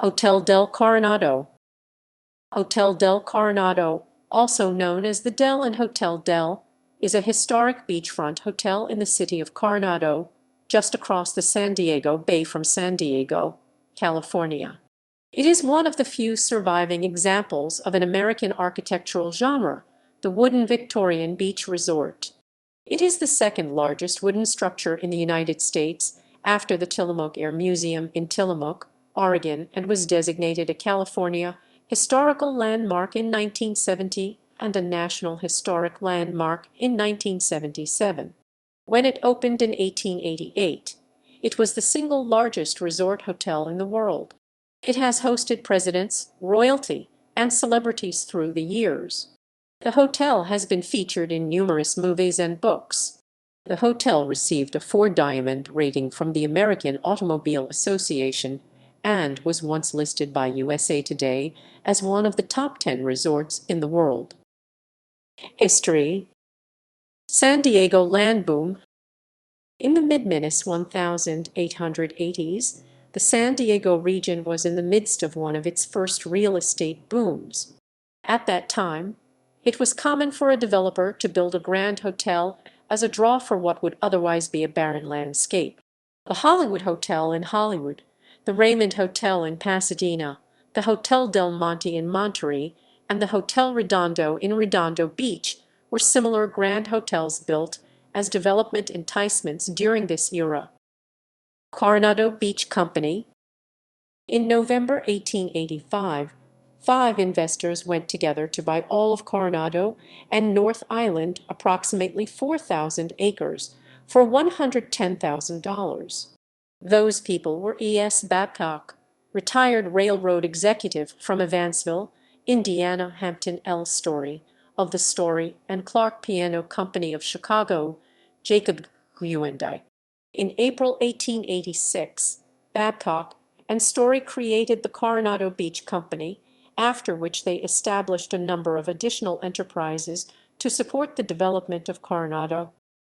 Hotel del Coronado. Hotel del Coronado, also known as the Del and Hotel Del, is a historic beachfront hotel in the city of Coronado, just across the San Diego Bay from San Diego, California. It is one of the few surviving examples of an American architectural genre, the wooden Victorian beach resort. It is the second largest wooden structure in the United States after the Tillamook Air Museum in Tillamook, Oregon, and was designated a California Historical Landmark in 1970 and a National Historic Landmark in 1977. When it opened in 1888, it was the single largest resort hotel in the world. It has hosted presidents, royalty, and celebrities through the years. The hotel has been featured in numerous movies and books. The hotel received a 4-diamond rating from the American Automobile Association and was once listed by USA Today as one of the top 10 resorts in the world. History. San Diego land boom. In the mid-1880s, the San Diego region was in the midst of one of its first real estate booms. At that time, it was common for a developer to build a grand hotel as a draw for what would otherwise be a barren landscape. The Hollywood Hotel in Hollywood, the Raymond Hotel in Pasadena, the Hotel Del Monte in Monterey, and the Hotel Redondo in Redondo Beach were similar grand hotels built as development enticements during this era. Coronado Beach Company. In November 1885, 5 investors went together to buy all of Coronado and North Island, approximately 4,000 acres, for $110,000. Those people were E.S. Babcock, retired railroad executive from Evansville, Indiana, Hampton L. Story, of the Story and Clark Piano Company of Chicago, Jacob Guendie. In April 1886, Babcock and Story created the Coronado Beach Company, after which they established a number of additional enterprises to support the development of Coronado.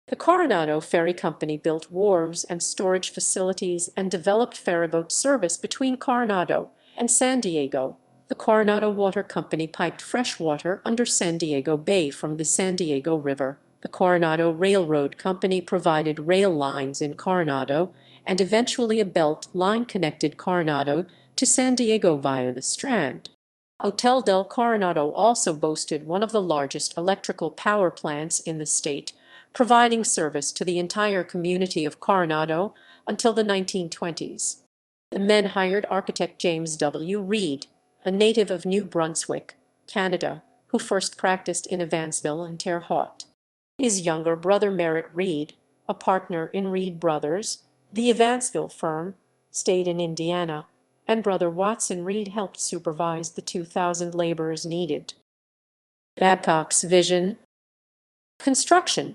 The Coronado Ferry Company built wharves and storage facilities and developed ferryboat service between Coronado and San Diego. The Coronado Water Company piped fresh water under San Diego Bay from the San Diego River. The Coronado Railroad Company provided rail lines in Coronado, and eventually a belt line connected Coronado to San Diego via the Strand. Hotel del Coronado also boasted one of the largest electrical power plants in the state, providing service to the entire community of Coronado until the 1920s. The men hired architect James W. Reed, a native of New Brunswick, Canada, who first practiced in Evansville and Terre Haute. His younger brother Merritt Reed, a partner in Reed Brothers, the Evansville firm, stayed in Indiana, and brother Watson Reed helped supervise the 2,000 laborers needed. Babcock's vision. Construction.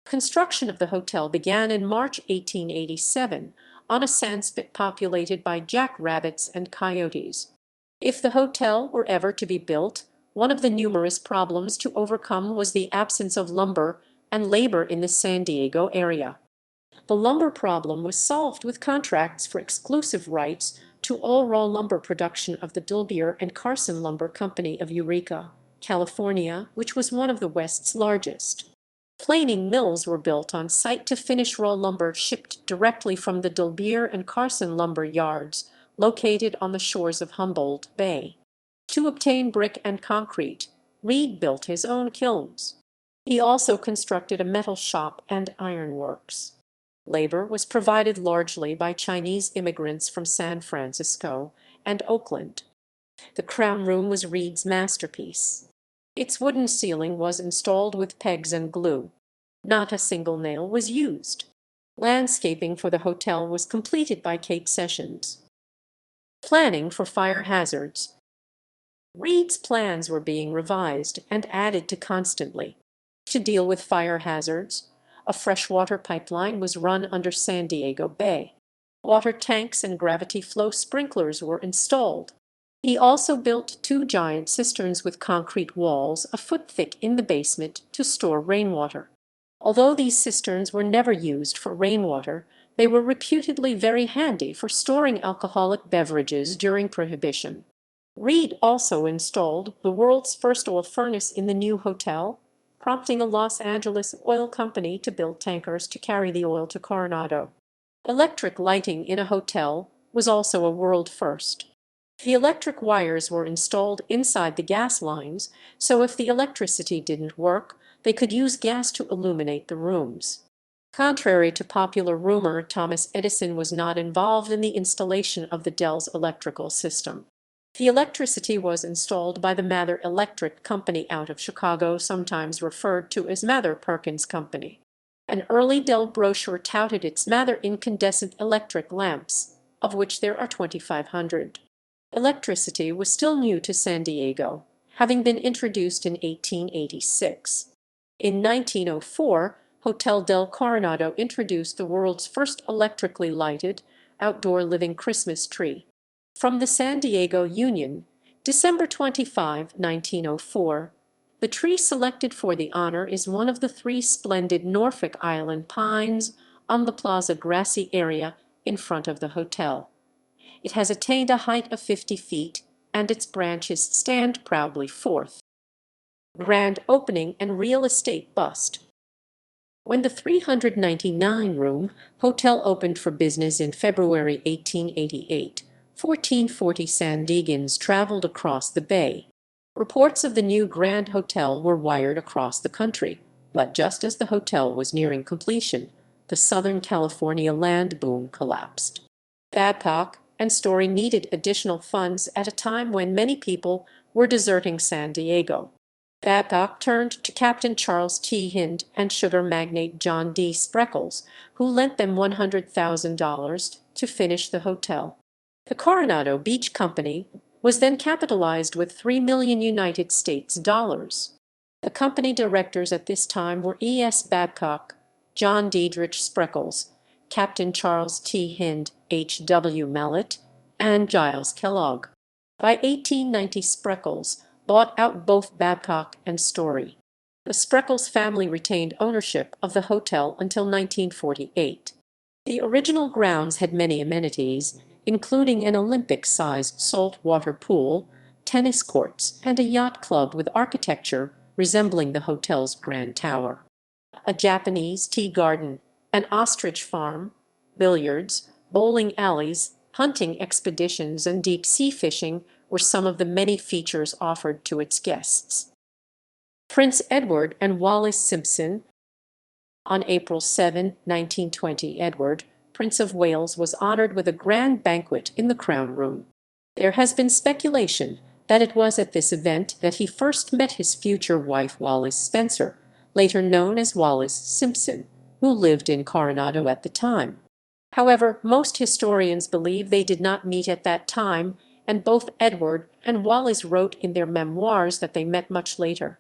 Construction of the hotel began in March 1887 on a sandspit populated by jackrabbits and coyotes. If the hotel were ever to be built, one of the numerous problems to overcome was the absence of lumber and labor in the San Diego area. The lumber problem was solved with contracts for exclusive rights to all raw lumber production of the Dilbier and Carson Lumber Company of Eureka, California, which was one of the West's largest. Planing mills were built on site to finish raw lumber shipped directly from the Dilbier and Carson lumber yards, located on the shores of Humboldt Bay. To obtain brick and concrete, Reed built his own kilns. He also constructed a metal shop and ironworks. Labor was provided largely by Chinese immigrants from San Francisco and Oakland. The crown room was Reed's masterpiece. Its wooden ceiling was installed with pegs and glue. Not a single nail was used. Landscaping for the hotel was completed by Kate Sessions. Planning for fire hazards. Reed's plans were being revised and added to constantly. To deal with fire hazards, a freshwater pipeline was run under San Diego Bay. Water tanks and gravity flow sprinklers were installed. He also built 2 giant cisterns with concrete walls a foot thick in the basement to store rainwater. Although these cisterns were never used for rainwater, They were reputedly very handy for storing alcoholic beverages during Prohibition. Reed also installed the world's first oil furnace in the new hotel, prompting a Los Angeles oil company to build tankers to carry the oil to Coronado. Electric lighting in a hotel was also a world first. The electric wires were installed inside the gas lines, so if the electricity didn't work, they could use gas to illuminate the rooms. Contrary to popular rumor, Thomas Edison was not involved in the installation of the Dell's electrical system. The electricity was installed by the Mather Electric Company out of Chicago, sometimes referred to as Mather Perkins Company. An early Dell brochure touted its Mather incandescent electric lamps, of which there are 2,500. Electricity was still new to San Diego, having been introduced in 1886. In 1904, Hotel del Coronado introduced the world's first electrically lighted, outdoor living Christmas tree. From the San Diego Union, December 25, 1904, the tree selected for the honor is one of the three splendid Norfolk Island pines on the plaza grassy area in front of the hotel. It has attained a height of 50 feet, and its branches stand proudly forth. Grand opening and real estate bust. When the 399-room hotel opened for business in February 1888, 1440 San Diegans traveled across the bay. Reports of the new Grand Hotel were wired across the country, but just as the hotel was nearing completion, the Southern California land boom collapsed. Babcock and Story needed additional funds at a time when many people were deserting San Diego. Babcock turned to Captain Charles T. Hind and sugar magnate John D. Spreckels, who lent them $100,000 to finish the hotel. The Coronado Beach Company was then capitalized with $3 million United States dollars. The company directors at this time were E. S. Babcock, John Diedrich Spreckels, Captain Charles T. Hind, H. W. Mallet, and Giles Kellogg. By 1890, Spreckels bought out both Babcock and Story. The Spreckels family retained ownership of the hotel until 1948. The original grounds had many amenities, including an Olympic-sized saltwater pool, tennis courts, and a yacht club with architecture resembling the hotel's Grand Tower. A Japanese tea garden, an ostrich farm, billiards, bowling alleys, hunting expeditions, and deep-sea fishing were some of the many features offered to its guests. Prince Edward and Wallis Simpson. On April 7, 1920, Edward, Prince of Wales, was honored with a grand banquet in the Crown Room. There has been speculation that it was at this event that he first met his future wife Wallis Spencer, later known as Wallis Simpson, who lived in Coronado at the time. However, most historians believe they did not meet at that time, and both Edward and Wallis wrote in their memoirs that they met much later.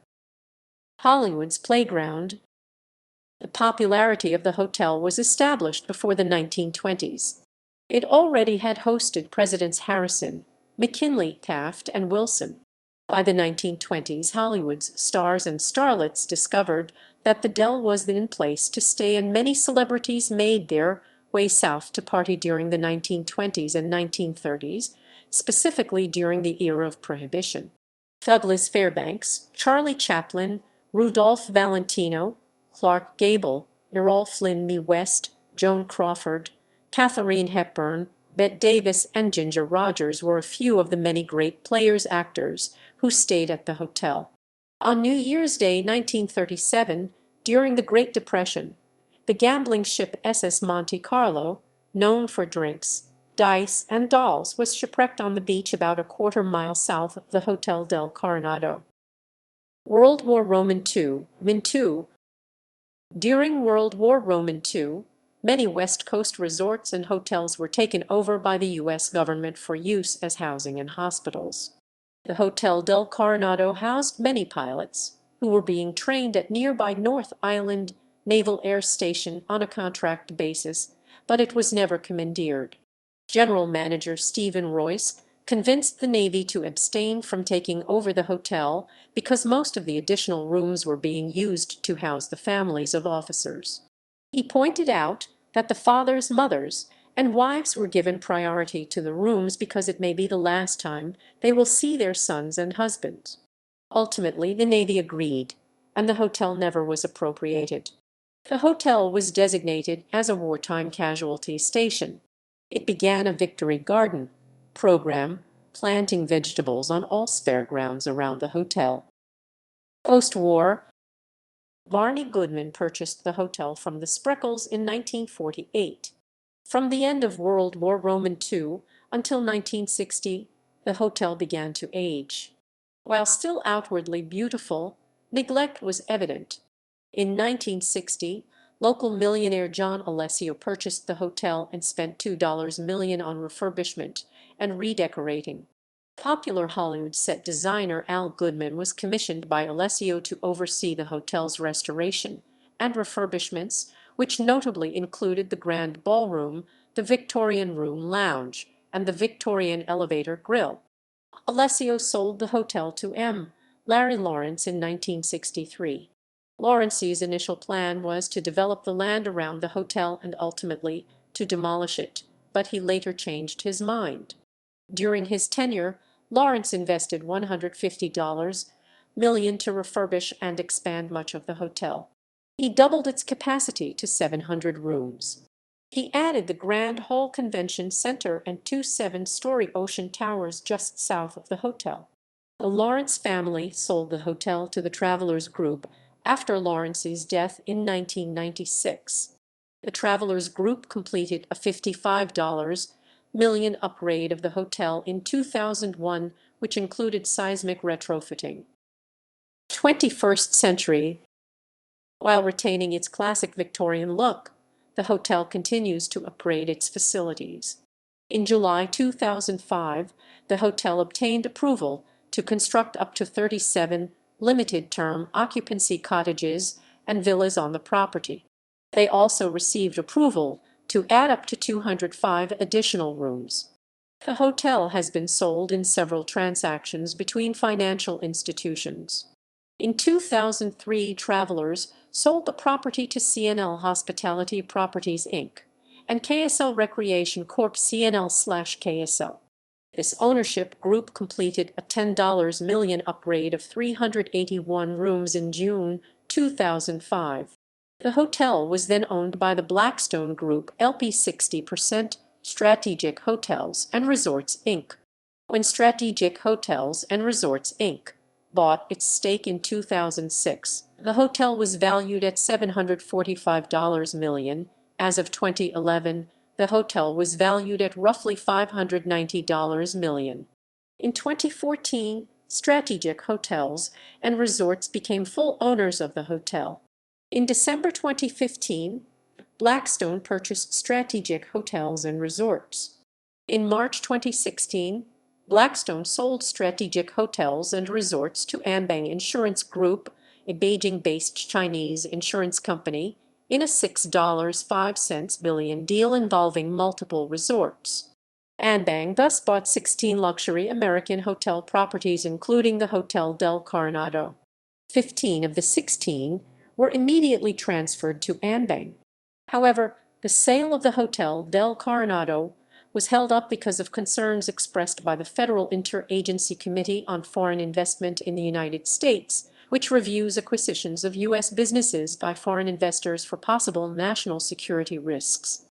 Hollywood's playground. The popularity of the hotel was established before the 1920s. It already had hosted Presidents Harrison, McKinley, Taft, and Wilson. By the 1920s, Hollywood's stars and starlets discovered that the Dell was the place to stay, and many celebrities made their way south to party during the 1920s and 1930s, specifically during the era of Prohibition. Douglas Fairbanks, Charlie Chaplin, Rudolph Valentino, Clark Gable, Errol Flynn Mee West, Joan Crawford, Katharine Hepburn, Bette Davis, and Ginger Rogers were a few of the many great players-actors who stayed at the hotel. On New Year's Day 1937, during the Great Depression, the gambling ship SS Monte Carlo, known for drinks, dice, and dolls, was shipwrecked on the beach about a quarter-mile south of the Hotel del Coronado. World War II. During World War II, many West Coast resorts and hotels were taken over by the U.S. government for use as housing and hospitals. The Hotel del Coronado housed many pilots who were being trained at nearby North Island Naval Air Station on a contract basis, but it was never commandeered. General Manager Stephen Royce convinced the Navy to abstain from taking over the hotel because most of the additional rooms were being used to house the families of officers. He pointed out that the fathers, mothers, and wives were given priority to the rooms because it may be the last time they will see their sons and husbands. Ultimately, the Navy agreed, and the hotel never was appropriated. The hotel was designated as a wartime casualty station. It began a Victory Garden program, planting vegetables on all spare grounds around the hotel. Post-war, Barney Goodman purchased the hotel from the Spreckels in 1948. From the end of World War II until 1960, the hotel began to age. While still outwardly beautiful, neglect was evident. In 1960, local millionaire John Alessio purchased the hotel and spent $2 million on refurbishment and redecorating. Popular Hollywood set designer Al Goodman was commissioned by Alessio to oversee the hotel's restoration and refurbishments, which notably included the Grand Ballroom, the Victorian Room Lounge, and the Victorian Elevator Grill. Alessio sold the hotel to M. Larry Lawrence in 1963. Lawrence's initial plan was to develop the land around the hotel and ultimately to demolish it, but he later changed his mind. During his tenure, Lawrence invested $150 million to refurbish and expand much of the hotel. He doubled its capacity to 700 rooms. He added the Grand Hall Convention Center and two 7-story ocean towers just south of the hotel. The Lawrence family sold the hotel to the Travelers Group after Lawrence's death in 1996. The Travelers Group completed a $55 million upgrade of the hotel in 2001, which included seismic retrofitting. 21st century. While retaining its classic Victorian look, the hotel continues to upgrade its facilities. In July 2005, the hotel obtained approval to construct up to 37 limited-term occupancy cottages and villas on the property. They also received approval to add up to 205 additional rooms. The hotel has been sold in several transactions between financial institutions. In 2003, Travelers sold the property to CNL Hospitality Properties, Inc. and KSL Recreation Corp. CNL/KSL. This ownership group completed a $10 million upgrade of 381 rooms in June 2005. The hotel was then owned by the Blackstone Group LP 60% Strategic Hotels and Resorts, Inc. When Strategic Hotels and Resorts, Inc. bought its stake in 2006, the hotel was valued at $745 million. As of 2011, the hotel was valued at roughly $590 million. In 2014, Strategic Hotels and Resorts became full owners of the hotel. In December 2015, Blackstone purchased Strategic Hotels and Resorts. In March 2016, Blackstone sold Strategic Hotels and Resorts to Anbang Insurance Group, a Beijing-based Chinese insurance company, in a $6.05 billion deal involving multiple resorts. Anbang thus bought 16 luxury American hotel properties, including the Hotel del Coronado. 15 of the 16 were immediately transferred to Anbang. However, the sale of the Hotel del Coronado was held up because of concerns expressed by the Federal Interagency Committee on Foreign Investment in the United States, which reviews acquisitions of U.S. businesses by foreign investors for possible national security risks.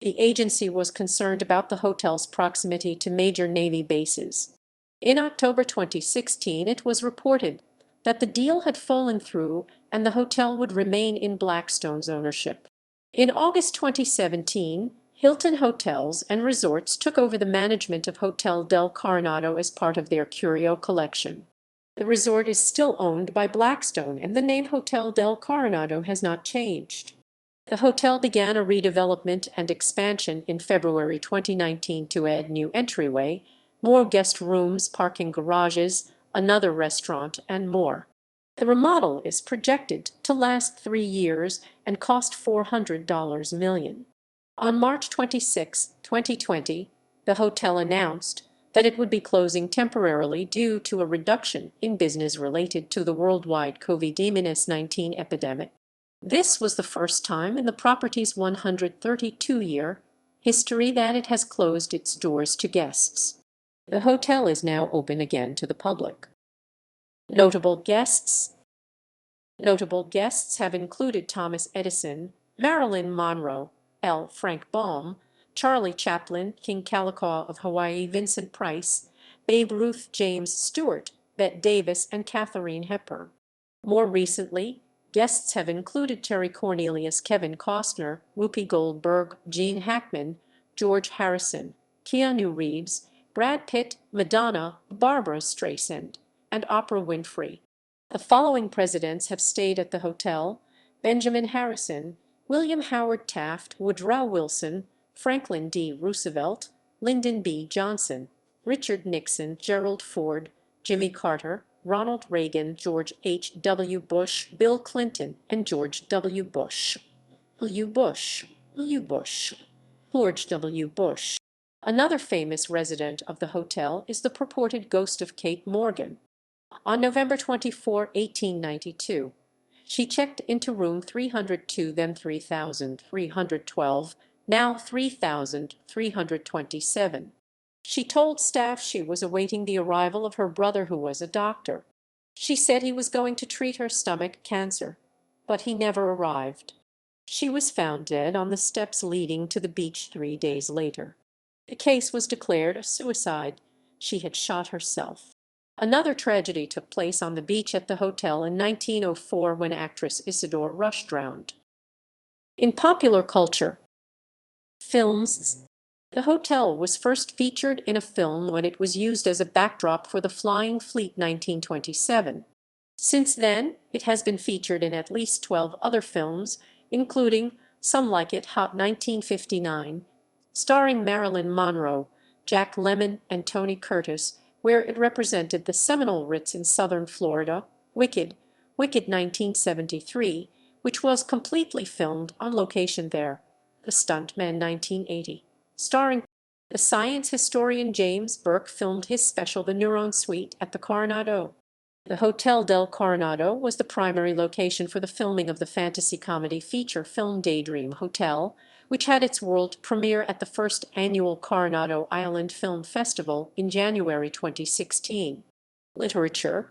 The agency was concerned about the hotel's proximity to major Navy bases. In October 2016, it was reported that the deal had fallen through and the hotel would remain in Blackstone's ownership. In August 2017, Hilton Hotels and Resorts took over the management of Hotel del Coronado as part of their Curio collection. The resort is still owned by Blackstone, and the name Hotel del Coronado has not changed. The hotel began a redevelopment and expansion in February 2019 to add new entryway, more guest rooms, parking garages, another restaurant, and more. The remodel is projected to last 3 years and cost $400 million. On March 26, 2020, the hotel announced that it would be closing temporarily due to a reduction in business related to the worldwide COVID-19 epidemic. This was the first time in the property's 132-year history that it has closed its doors to guests. The hotel is now open again to the public. Notable guests. Notable guests have included Thomas Edison, Marilyn Monroe, L. Frank Baum, Charlie Chaplin, King Calico of Hawaii, Vincent Price, Babe Ruth, James Stewart, Bette Davis, and Katharine Hepburn. More recently, guests have included Terry Cornelius, Kevin Costner, Whoopi Goldberg, Gene Hackman, George Harrison, Keanu Reeves, Brad Pitt, Madonna, Barbara Streisand, and Oprah Winfrey. The following presidents have stayed at the hotel: Benjamin Harrison, William Howard Taft, Woodrow Wilson, Franklin D. Roosevelt, Lyndon B. Johnson, Richard Nixon, Gerald Ford, Jimmy Carter, Ronald Reagan, George H. W. Bush, Bill Clinton, and George W. Bush. George W. Bush. Another famous resident of the hotel is the purported ghost of Kate Morgan. On November 24, 1892, she checked into room 302, then 3312, now 3327. She told staff she was awaiting the arrival of her brother, who was a doctor. She said he was going to treat her stomach cancer, but he never arrived. She was found dead on the steps leading to the beach 3 days later. The case was declared a suicide. She had shot herself. Another tragedy took place on the beach at the hotel in 1904 when actress Isadore Rush drowned. In popular culture, films. The hotel was first featured in a film when it was used as a backdrop for The Flying Fleet 1927. Since then, it has been featured in at least 12 other films, including Some Like It Hot 1959, starring Marilyn Monroe, Jack Lemmon, and Tony Curtis, where it represented the Seminole Ritz in southern Florida; Wicked 1973, which was completely filmed on location there; The Stuntman 1980, starring the science historian James Burke, filmed his special The Neuron Suite at the Coronado. The Hotel del Coronado was the primary location for the filming of the fantasy comedy feature film Daydream Hotel, which had its world premiere at the first annual Coronado Island Film Festival in January 2016. Literature.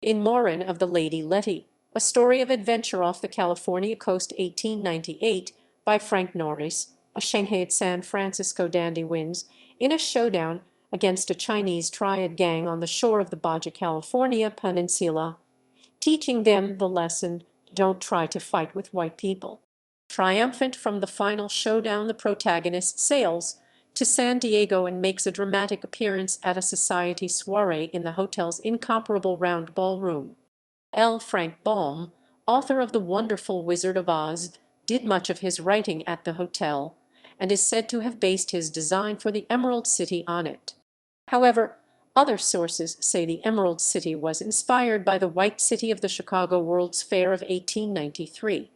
In Morin of the Lady Letty, a story of adventure off the California coast 1898 by Frank Norris, a Shanghai San Francisco dandy wins in a showdown against a Chinese triad gang on the shore of the Baja California Peninsula, teaching them the lesson, don't try to fight with white people. Triumphant from the final showdown, the protagonist sails to San Diego and makes a dramatic appearance at a society soiree in the hotel's incomparable round ballroom. L. Frank Baum, author of The Wonderful Wizard of Oz, did much of his writing at the hotel, and is said to have based his design for the Emerald City on it. However, other sources say the Emerald City was inspired by the White City of the Chicago World's Fair of 1893.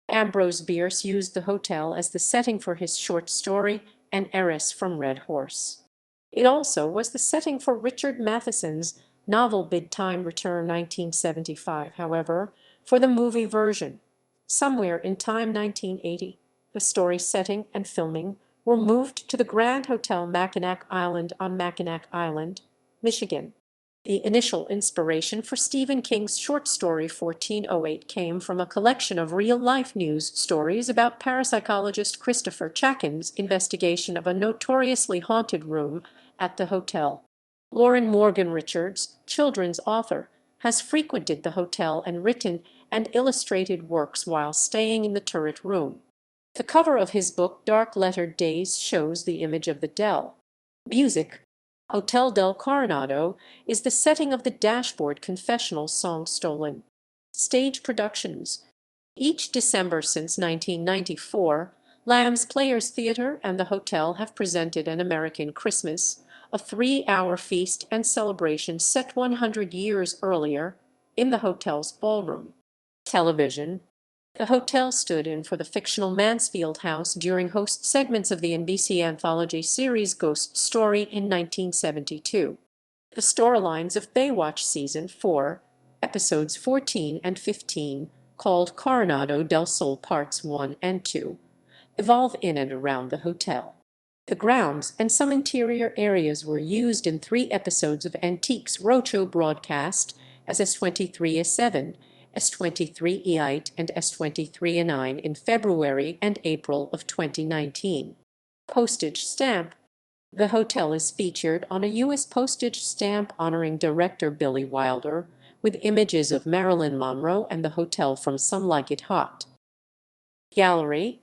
Ambrose Bierce used the hotel as the setting for his short story, An Heiress from Red Horse. It also was the setting for Richard Matheson's novel Bid Time Return 1975, however, for the movie version, Somewhere in Time 1980, the story setting and filming were moved to the Grand Hotel Mackinac Island on Mackinac Island, Michigan. The initial inspiration for Stephen King's short story 1408 came from a collection of real-life news stories about parapsychologist Christopher Chackin's investigation of a notoriously haunted room at the hotel. Lauren Morgan Richards, children's author, has frequented the hotel and written and illustrated works while staying in the turret room. The cover of his book Dark Lettered Days shows the image of the Dell. Music. Hotel del Coronado is the setting of the Dashboard Confessional song Stolen. Stage productions. Each December since 1994, Lamb's Players Theatre and the hotel have presented An American Christmas, a 3-hour feast and celebration set 100 years earlier in the hotel's ballroom. Television. The hotel stood in for the fictional Mansfield House during host segments of the NBC anthology series Ghost Story in 1972. The storylines of Baywatch Season 4, episodes 14 and 15, called Coronado del Sol Parts 1 and 2, evolve in and around the hotel. The grounds and some interior areas were used in 3 episodes of Antiques Roadshow broadcast as S23E7, S23E8, and S23E9 in February and April of 2019. Postage Stamp. The hotel is featured on a U.S. postage stamp honoring director Billy Wilder, with images of Marilyn Monroe and the hotel from Some Like It Hot. Gallery.